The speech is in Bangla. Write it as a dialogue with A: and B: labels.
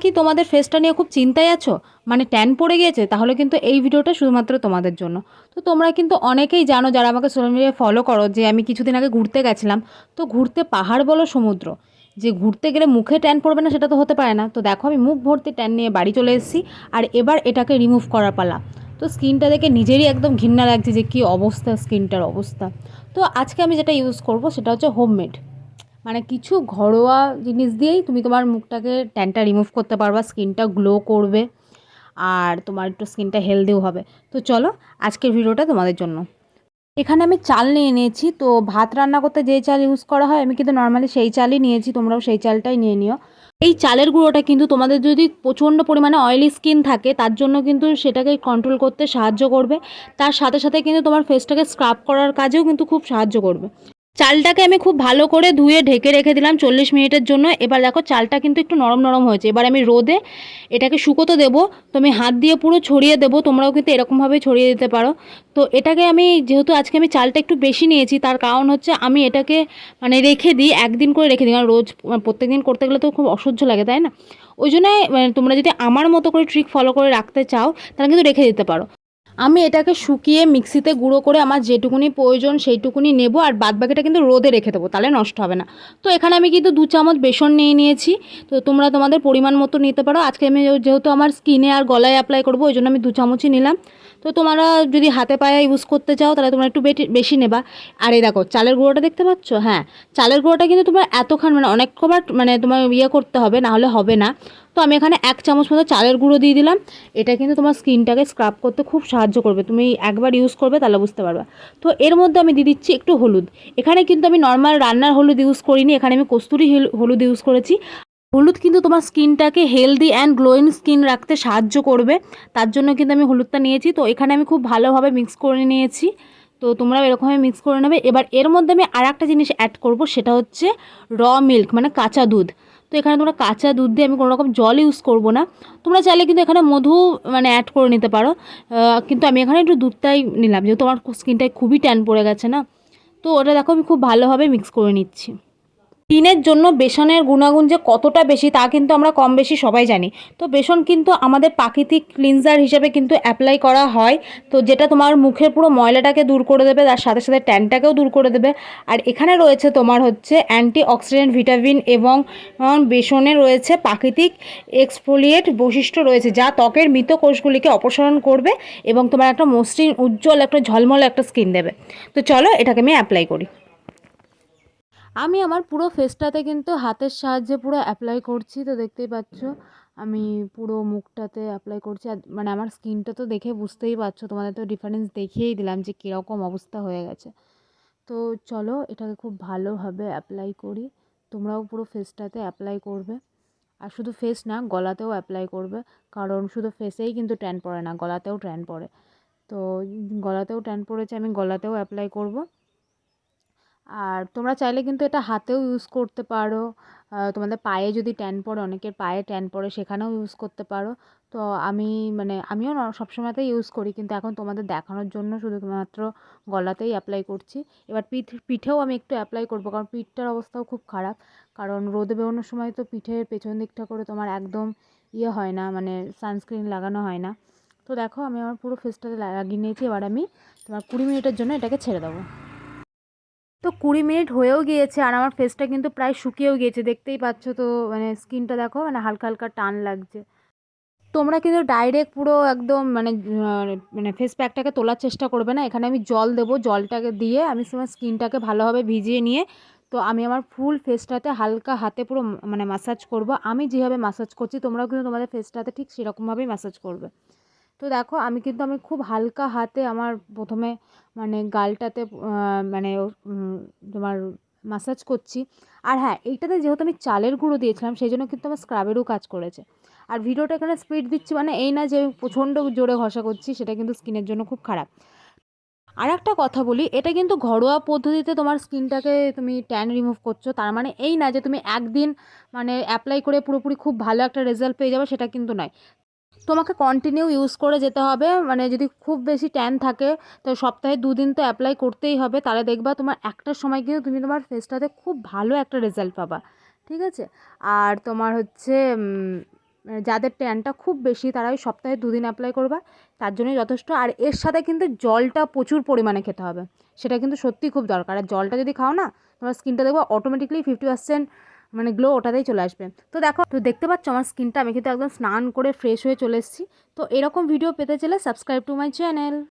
A: কি তোমাদের ফেসটা নিয়ে খুব চিন্তায় আছো, মানে ট্যান পড়ে গিয়েছে? তাহলে কিন্তু এই ভিডিওটা শুধুমাত্র তোমাদের জন্য। তো তোমরা কিন্তু অনেকেই জানো যারা আমাকে সোশ্যাল মিডিয়ায় ফলো করো যে আমি কিছুদিন আগে ঘুরতে গেছিলাম। তো ঘুরতে পাহাড় বলো সমুদ্র, যে ঘুরতে গেলে মুখে ট্যান পড়বে না সেটা তো হতে পারে না। তো দেখো আমি মুখ ভর্তি ট্যান নিয়ে বাড়ি চলে এসেছি, আর এবার এটাকে রিমুভ করার পালা। তো স্কিনটা দেখে নিজেরই একদম ঘৃণা লাগছে যে কী অবস্থা, স্কিনটার অবস্থা। তো আজকে আমি যেটা ইউজ করব সেটা হচ্ছে হোমমেড, মানে কিছু ঘরোয়া জিনিস দিয়েই তুমি তোমার মুখটাকে ট্যানটা রিমুভ করতে পারবা, স্কিনটা গ্লো করবে, আর তোমার একটু স্কিনটা হেলদিও হবে। তো চলো আজকের ভিডিওটা তোমাদের জন্য। এখানে আমি চাল নিয়ে নিয়েছি। তো ভাত রান্না করতে যে চাল ইউজ করা হয় আমি কিন্তু নর্মালি সেই চালই নিয়েছি, তোমরাও সেই চালটাই নিয়ে নিও। এই চালের গুঁড়োটা কিন্তু তোমাদের যদি প্রচণ্ড পরিমাণে অয়েলি স্কিন থাকে তার জন্য কিন্তু সেটাকে কন্ট্রোল করতে সাহায্য করবে। তার সাথে সাথে কিন্তু তোমার ফেসটাকে স্ক্রাব করার কাজেও কিন্তু খুব সাহায্য করবে। চালটাকে আমি খুব ভালো করে ধুয়ে ঢেকে রেখে দিলাম 40 মিনিটের জন্য। এবার দেখো চালটা কিন্তু একটু নরম নরম হয়েছে। এবার আমি রোদে এটাকে শুকোতে দেবো। তো আমি হাত দিয়ে পুরো ছড়িয়ে দেবো, তোমরাও কিন্তু এরকমভাবে ছড়িয়ে দিতে পারো। তো এটাকে আমি যেহেতু আজকে আমি চালটা একটু বেশি নিয়েছি, তার কারণ হচ্ছে আমি এটাকে মানে রেখে দিই, একদিন করে রেখে দিই, কারণ রোজ প্রত্যেক দিন করতে গেলে তো খুব অসহ্য লাগে, তাই না? ওই জন্য মানে তোমরা যদি আমার মতো করে ট্রিক ফলো করে রাখতে চাও তাহলে কিন্তু রেখে দিতে পারো। আমি এটাকে শুকিয়ে মিক্সিতে গুঁড়ো করে আমার যেটুকুনি প্রয়োজন সেইটুকুনি নেব, আর বাদবাকিটা কিন্তু রোদে রেখে দেবো, তাহলে নষ্ট হবে না। তো এখানে আমি কিন্তু 2 চামচ বেসন নিয়ে নিয়েছি। তো তোমরা তোমাদের পরিমাণ মতো নিতে পারো। আজকে আমি যেহেতু আমার স্কিনে আর গলায় অ্যাপ্লাই করবো ওই জন্য আমি 2 চামচই নিলাম। তো তোমরা যদি হাতে পায়ে ইউজ করতে চাও তাহলে তোমরা একটু বেশি নেবা। আর এই দেখো চালের গুঁড়োটা দেখতে পাচ্ছ? হ্যাঁ, চালের গুঁড়োটা কিন্তু তোমার এতখান মানে অনেক কবার মানে তোমার করতে হবে, না হলে হবে না। তো আমি এখানে 1 চামচ মতো চালের গুঁড়ো দিয়ে দিলাম। এটা কিন্তু তোমার স্কিনটাকে স্ক্রাব করতে খুব সাহায্য করবে, তুমি একবার ইউজ করবে তাহলে বুঝতে পারবে। তো এর মধ্যে আমি দিয়ে দিচ্ছি একটু হলুদ। এখানে কিন্তু আমি নর্মাল রান্নার হলুদ ইউজ করিনি, এখানে আমি কস্তুরি হলুদ ইউজ করেছি। হলুদ কিন্তু তোমার স্কিনটাকে হেলদি অ্যান্ড গ্লোয়িং স্কিন রাখতে সাহায্য করবে, তার জন্য কিন্তু আমি হলুদটা নিয়েছি। তো এখানে আমি খুব ভালোভাবে মিক্স করে নিয়েছি। তো তোমরাও এরকমভাবে মিক্স করে নেবে। এবার এর মধ্যে আমি আর একটা জিনিস অ্যাড করব, সেটা হচ্ছে মিল্ক, মানে কাঁচা দুধ। তো এখানে তোমরা কাঁচা দুধ দিয়ে, আমি কোনো রকম জল ইউজ করব না। তোমরা চাইলে কিন্তু এখানে মধু মানে অ্যাড করে নিতে পারো, কিন্তু আমি এখানে একটু দুধটাই নিলাম যেহেতু আমার স্কিনটায় খুবই ট্যান পড়ে গেছে না। তো ওটা দেখো আমি খুব ভালোভাবে মিক্স করে নিচ্ছি। স্কিনের জন্য বেসনের গুণাগুণ যে কতটা বেশি তা কিন্তু আমরা কম বেশি সবাই জানি। তো বেসন কিন্তু আমাদের প্রাকৃতিক ক্লিনজার হিসেবে কিন্তু অ্যাপ্লাই করা হয়। তো যেটা তোমার মুখের পুরো ময়লাটাকে দূর করে দেবে, তার সাথে সাথে ট্যানটাকেও দূর করে দেবে। আর এখানে রয়েছে তোমার হচ্ছে অ্যান্টি অক্সিডেন্ট ভিটামিন, এবং বেসনে রয়েছে প্রাকৃতিক এক্সফোলিয়েট বৈশিষ্ট্য রয়েছে, যা ত্বকের মৃত কোষগুলিকে অপসারণ করবে এবং তোমার একটা মসৃণ উজ্জ্বল একটা ঝলমলে একটা স্কিন দেবে। তো চলো এটাকে আমি অ্যাপ্লাই করি। আমি আমার পুরো ফেসটাতে কিন্তু হাতের সাহায্যে পুরো অ্যাপ্লাই করছি। তো দেখতেই পাচ্ছ আমি পুরো মুখটাতে অ্যাপ্লাই করছি। আর মানে আমার স্কিনটা তো দেখে বুঝতেই পারছো, তোমাদের তো ডিফারেন্স দেখিয়েই দিলাম যে কীরকম অবস্থা হয়ে গেছে। তো চলো এটাকে খুব ভালোভাবে অ্যাপ্লাই করি। তোমরাও পুরো ফেসটাতে অ্যাপ্লাই করবে, আর শুধু ফেস না গলাতেও অ্যাপ্লাই করবে, কারণ শুধু ফেসেই কিন্তু ট্যান পড়ে না, গলাতেও ট্যান পড়ে। তো গলাতেও ট্যান পড়েছে, আমি গলাতেও অ্যাপ্লাই করব। আর তোমরা চাইলে কিন্তু এটা হাতেও ইউজ করতে পারো। তোমাদের পায়ে যদি ট্যান পড়ে, অনেকের পায়ে ট্যান পড়ে, সেখানেও ইউজ করতে পারো। তো আমি মানে আমিও সবসময়তেই ইউজ করি, কিন্তু এখন তোমাদের দেখানোর জন্য শুধুমাত্র গলাতেই অ্যাপ্লাই করছি। এবার পিঠেও আমি একটু অ্যাপ্লাই করবো, কারণ পিঠটার অবস্থাও খুব খারাপ। কারণ রোদে বেরোনোর সময় তো পিঠের পেছন দিকটা করে তোমার একদম হয় না, মানে সানস্ক্রিন লাগানো হয় না। তো দেখো আমি আমার পুরো ফেসটাতে লাগিয়ে নিয়েছি। এবার আমি তোমার 20 মিনিটের জন্য এটাকে ছেড়ে দেবো। তো 20 মিনিট হয়েও গিয়েছে, আর আমার ফেসটা কিন্তু প্রায় শুকিয়েও গিয়েছে, দেখতেই পাচ্ছ। তো মানে স্কিনটা দেখো, মানে হালকা হালকা টান লাগছে। তোমরা কিন্তু ডাইরেক্ট পুরো একদম মানে মানে ফেস প্যাকটাকে তোলার চেষ্টা করবে না। এখানে আমি জল দেবো, জলটাকে দিয়ে আমি তোমার স্কিনটাকে ভালোভাবে ভিজিয়ে নিয়ে তো আমি আমার ফুল ফেসটাতে হালকা হাতে পুরো মানে ম্যাসাজ করব। আমি যেভাবে ম্যাসাজ করছি তোমরাও কিন্তু তোমাদের ফেসটাতে ঠিক সেরকমভাবেই ম্যাসাজ করবে। তো দেখো আমি খুব হালকা হাতে আমার প্রথমে মানে গালটাতে মানে তোমার ম্যাসাজ করছি। আর হ্যাঁ, এইটাতে যেহেতু আমি চালের গুঁড়ো দিয়েছিলাম সেই জন্য কিন্তু আমার স্ক্রাবেরও কাজ করেছে। আর ভিডিওটা এখানে স্পিড দিচ্ছি মানে এই না যে আমি প্রচণ্ড জোরে ঘষা করছি, সেটা কিন্তু স্কিনের জন্য খুব খারাপ। আর একটা কথা বলি, এটা কিন্তু ঘরোয়া পদ্ধতিতে তোমার স্কিনটাকে তুমি ট্যান রিমুভ করছো, তার মানে এই না যে তুমি একদিন মানে অ্যাপ্লাই করে পুরোপুরি খুব ভালো একটা রেজাল্ট পেয়ে যাবে, সেটা কিন্তু নয়। তোমাকে কন্টিনিউ ইউজ করে যেতে হবে। মানে যদি খুব বেশি ট্যান থাকে তো সপ্তাহে 2 দিন তো অ্যাপ্লাই করতেই হবে, তাহলে দেখবা তোমার একটা সময় কিন্তু তুমি তোমার ফেসটাতে খুব ভালো একটা রেজাল্ট পাবা। ঠিক আছে? আর তোমার হচ্ছে যাদের ট্যানটা খুব বেশি তারা ওই সপ্তাহে 2 দিন অ্যাপ্লাই করবা, তার জন্যই যথেষ্ট। আর এর সাথে কিন্তু জলটা প্রচুর পরিমাণে খেতে হবে, সেটা কিন্তু সত্যিই খুব দরকার। আর জলটা যদি খাও না, তোমার স্কিনটা দেখবো অটোমেটিক্যালি 50% মানে গ্লো ওটাতেই চলে আসবে। তো দেখো, তো দেখতে পাচ্ছ আমার স্কিনটা, আমি কিন্তু একদম স্নান করে ফ্রেশ হয়ে চলে এসেছি। তো এরকম ভিডিও পেতে চাইলে সাবস্ক্রাইব টু মাই চ্যানেল।